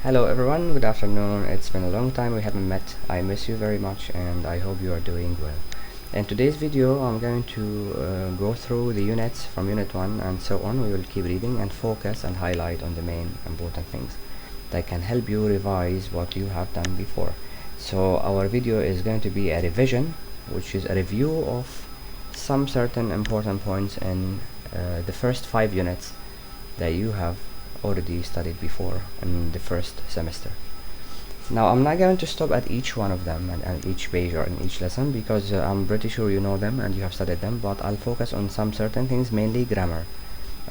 Hello everyone, good afternoon. It's been a long time we haven't met. I miss you very much and I hope you are doing well. In today's video I'm going to go through the units from unit 1 and so on. We will keep reading and focus and highlight on the main important things that can help you revise what you have done before. So our video is going to be a revision, which is a review of some certain important points in the first 5 units that you have already studied before in the first semester. Now I'm not going to stop at each one of them and each page or in each lesson because I'm pretty sure you know them and you have studied them, but I'll focus on some certain things, mainly grammar.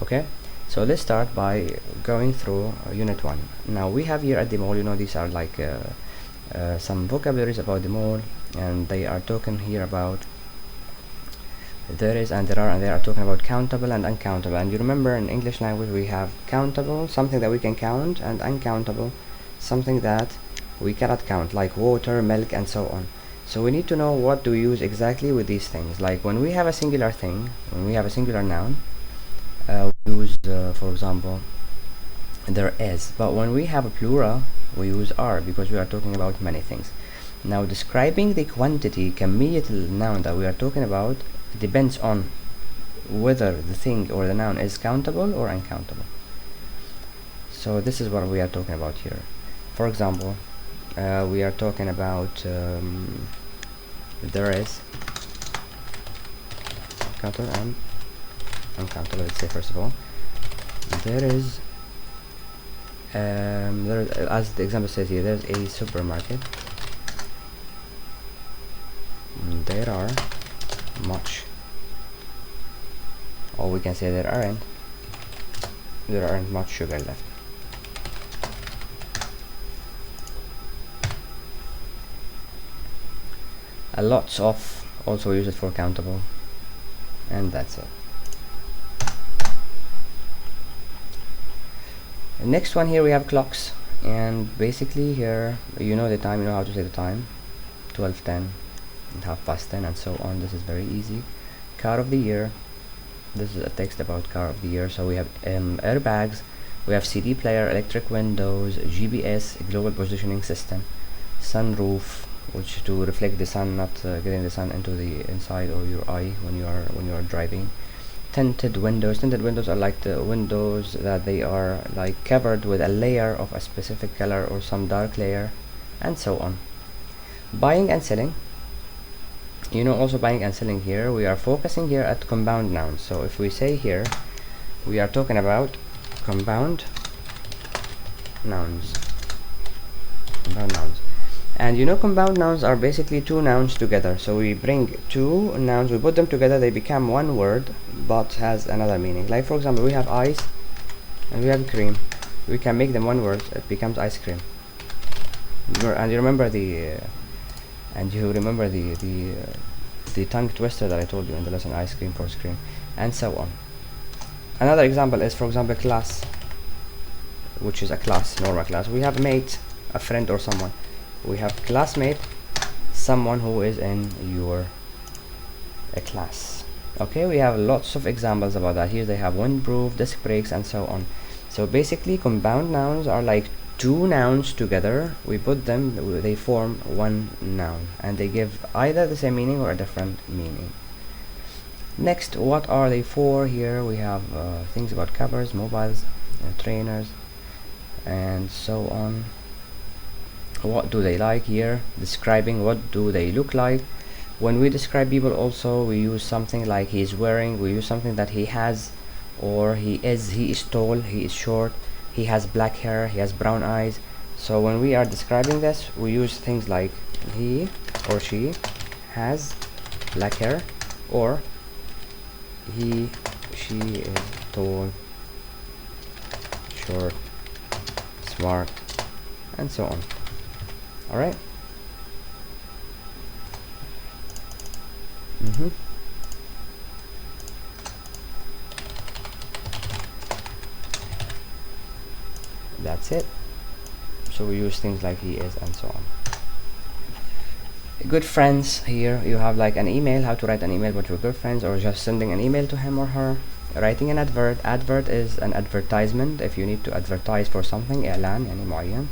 Okay, so let's start by going through unit 1. Now we have here at the mall, these are like some vocabularies about the mall, and they are talking here about there is and there are, and they are talking about countable and uncountable. And you remember in English language we have countable, something that we can count, and uncountable, something that we cannot count, like water, milk, and so on. So we need to know what to use exactly with these things. Like when we have a singular thing, when we have a singular noun, we use for example there is, but when we have a plural we use are, because we are talking about many things. Now describing the quantity, كمية noun that we are talking about depends on whether the thing or the noun is countable or uncountable. So this is what we are talking about here. For example, we are talking about there is countable and uncountable. Let's say first of all there is as the example says here, there's a supermarket. There are much, or we can say there aren't much sugar left. A lots of also use it for countable, and that's it. Next one here we have clocks, and basically here you know the time, you know how to say the time, 12:10 and 10:30 and so on. This is very easy. Car of the year, this is a text about car of the year. So we have airbags, we have CD player, electric windows, GPS, global positioning system, sunroof, which to reflect the sun, not getting the sun into the inside or your eye when you are driving. Tinted windows are like the windows that they are like covered with a layer of a specific color or some dark layer, and so on. Buying and selling, also buying and selling, here we are focusing here at compound nouns. So if we say here we are talking about compound nouns, and compound nouns are basically two nouns together. So we bring two nouns, we put them together, they become one word but has another meaning. Like for example, we have ice and we have cream, we can make them one word, it becomes ice cream. And you remember the tongue twister that I told you in the lesson, ice cream for scream, and so on. Another example is, for example, class, which is a class, normal class. We have mate, a friend or someone. We have classmate, someone who is in your class. Okay, we have lots of examples about that. Here they have windproof, disc brakes, and so on. So basically compound nouns are like two nouns together, we put them, they form one noun, and they give either the same meaning or a different meaning. Next, what are they for? Here we have things about covers, mobiles, trainers, and so on. What do they like? Here describing what do they look like. When we describe people also, we use something like he is wearing, we use something that he has, or he is tall, he is short, he has black hair, he has brown eyes. So when we are describing this, we use things like he or she has black hair, or she is tall, short, smart, and so on. Alright? That's it. So we use things like he is and so on. Good friends, here you have like an email, how to write an email with your good friends, or just sending an email to him or her. writing an advert is an advertisement if you need to advertise for something إعلان يعني معين.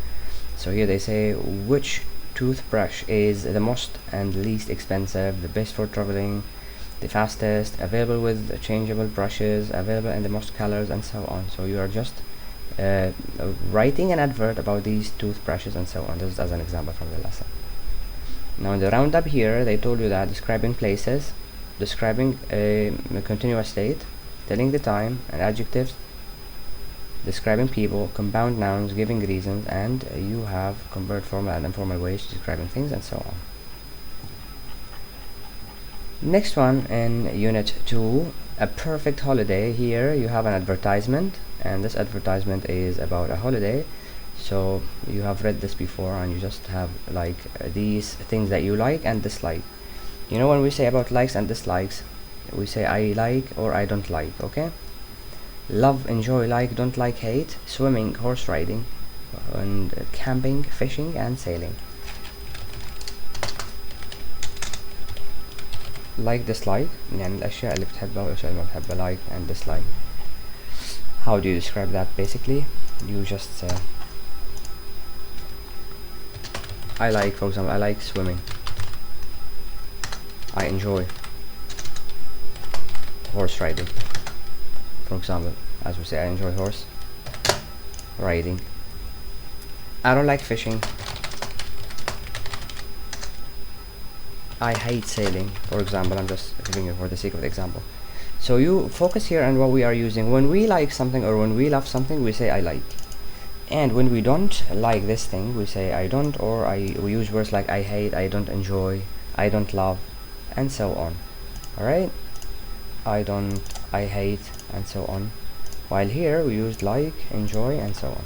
So here they say which toothbrush is the most and least expensive, the best for traveling, the fastest, available with changeable brushes, available in the most colors, and so on. So you are just writing an advert about these toothbrushes and so on. This is as an example from the lesson. Now in the roundup here they told you that describing places, describing a continuous state, telling the time, and adjectives, describing people, compound nouns, giving reasons, and you have convert formal and informal ways to describing things, and so on. Next one in unit 2, a perfect holiday. Here you have an advertisement, and this advertisement is about a holiday. So you have read this before, and you just have like these things that you like and dislike. You know, when we say about likes and dislikes, we say I like or I don't like. Okay, love, enjoy, like, don't like, hate, swimming, horse riding, and camping, fishing, and sailing. like dislike يعني الأشياء اللي بتحبها والأشياء اللي ما بتحبها. like and dislike. How do you describe that? Basically you just say I like, for example, I like swimming, I enjoy horse riding, for example, as we say I enjoy horse riding. I don't like fishing, I hate sailing, for example. I'm just giving you for the sake of the example. So you focus here on what we are using. When we like something or when we love something, we say I like, and when we don't like this thing, we say I don't, or we use words like I hate, I don't enjoy, I don't love, and so on. Alright, I don't, I hate, and so on. While here we use like, enjoy, and so on.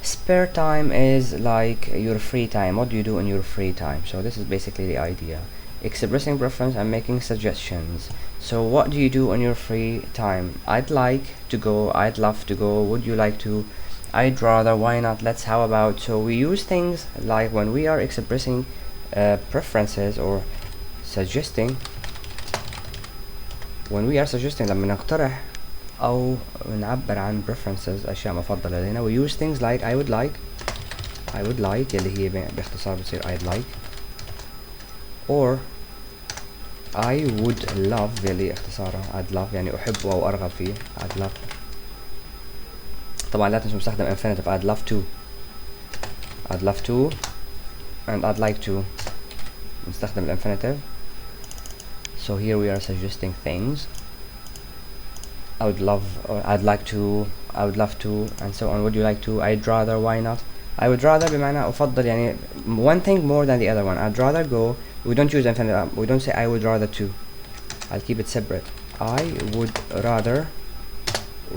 Spare time is like your free time. What do you do in your free time? So this is basically the idea. Expressing preference and making suggestions. So what do you do on your free time? I'd like to go, I'd love to go, would you like to, I'd rather, why not, let's, how about. So we use things like when we are expressing preferences or suggesting. when we are suggesting لما نقترح أو نعبر عن preferences أشياء مفضلة لدينا, we use things like I would like, I would like اللي هي باختصار بتصير I'd like, or I would love اللي اختصارها I'd love يعني أحب أو أرغب فيه I'd love. طبعا لا تنسوا نستخدم infinitive I'd love to, I'd love to, and I'd like to نستخدم infinitive. So here we are suggesting things. I would love, or I'd like to, I would love to, and so on. Would you like to, I'd rather, why not. I would rather بمعنى أفضل يعني one thing more than the other one. I'd rather go, we don't use infinitive, we don't say I would rather to, I'll keep it separate. I would rather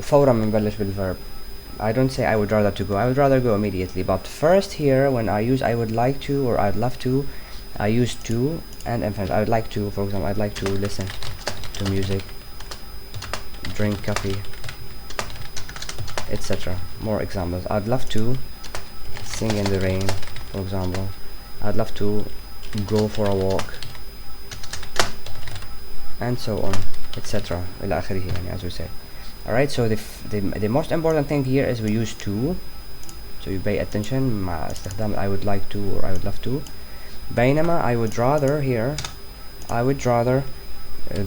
فورا بنبلش بالverb. I don't say I would rather to go, I would rather go immediately. But first here when I use I would like to or I'd love to, I use to and infinitive. I would like to, for example, I'd like to listen to music, drink coffee, etc. More examples. I'd love to sing in the rain, for example. I'd love to go for a walk, and so on, etc. إلى آخره يعني, as we say. Alright, so the most important thing here is we use to. So you pay attention مع استخدام I would like to or I would love to. بينما I would rather here, I would rather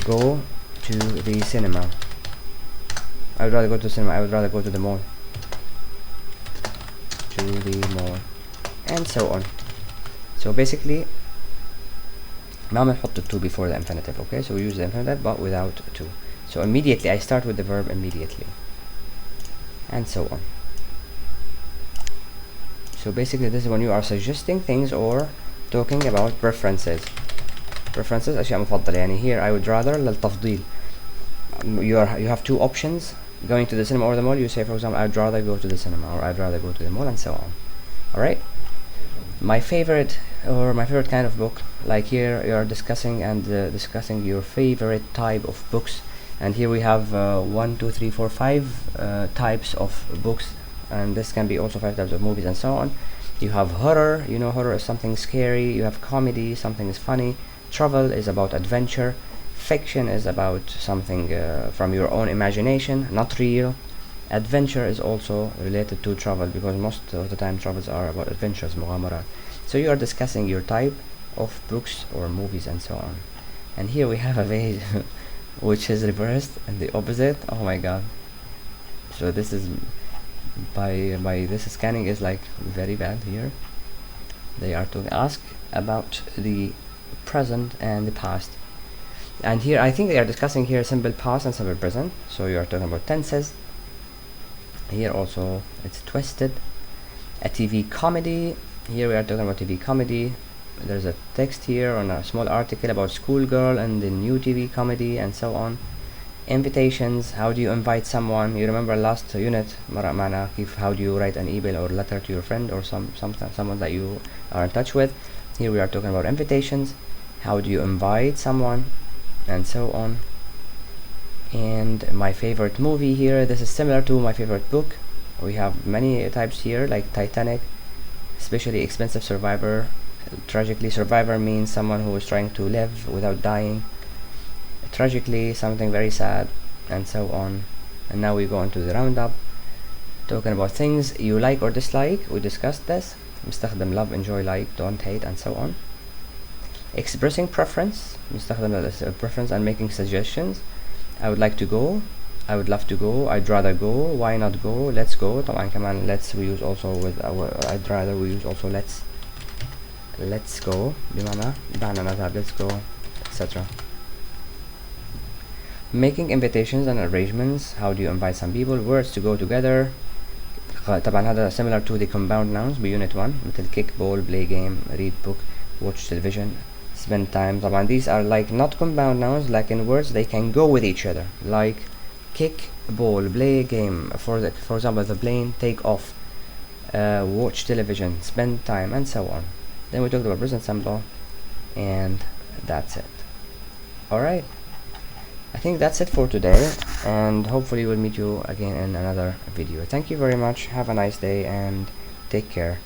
go to the cinema. I would rather go to the cinema, I would rather go to the mall. To the mall, and so on. So basically ما بنحط to before the infinitive, okay? So we use the infinitive but without to. So immediately I start with the verb immediately, and so on. So basically this is when you are suggesting things or talking about preferences. Preferences أشياء مفضلة يعني. Here I would rather للتفضيل. You have two options, going to the cinema or the mall. You say, for example, I'd rather go to the cinema or I'd rather go to the mall, and so on. Alright, my favorite kind of book, like here you are discussing discussing your favorite type of books, and here we have 1, 2, 3, 4, 5 types of books, and this can be also 5 types of movies, and so on. You have horror, horror is something scary. You have comedy, something is funny. Travel is about adventure. Fiction is about something from your own imagination, not real. Adventure is also related to travel, because most of the time travels are about adventures, مغامرات. So you are discussing your type of books or movies and so on. And here we have a page which is reversed and the opposite. Oh my god. So this is by this scanning is like very bad. Here they are to ask about the present and the past, and here I think they are discussing here simple past and simple present. So you are talking about tenses. Here also it's twisted. A TV comedy. Here we are talking about TV comedy. There's a text here on a small article about Schoolgirl and the new TV comedy and so on. Invitations. How do you invite someone? You remember last unit مرة معنا كيف how do you write an email or letter to your friend or someone that you are in touch with. Here we are talking about invitations. How do you invite someone and so on. And my favorite movie here, this is similar to my favorite book. We have many types here, like Titanic, especially expensive survivor. Tragically, survivor means someone who is trying to live without dying. Tragically, something very sad, and so on. And now we go into the roundup, talking about things you like or dislike. We discussed this. مستخدم love, enjoy, like, don't, hate, and so on. Expressing preference, مستخدم preference and making suggestions. I would like to go, I would love to go, I'd rather go, why not go, let's go. طبعا كمان let's we use also with our I'd rather, we use also let's go بمعنى دعنا نذهب, let's go, etc. Making invitations and arrangements. How do you invite some people? Words to go together. طبعا هذا similar to the compound nouns بunit 1, مثل kick ball, play game, read book, watch television, spend time. طبعا these are like not compound nouns, like in words they can go with each other, like kick ball, play game, for example the plane, take off, watch television, spend time, and so on. Then we talked about present simple, and that's it. Alright, I think that's it for today, and hopefully we'll meet you again in another video. Thank you very much, have a nice day, and take care.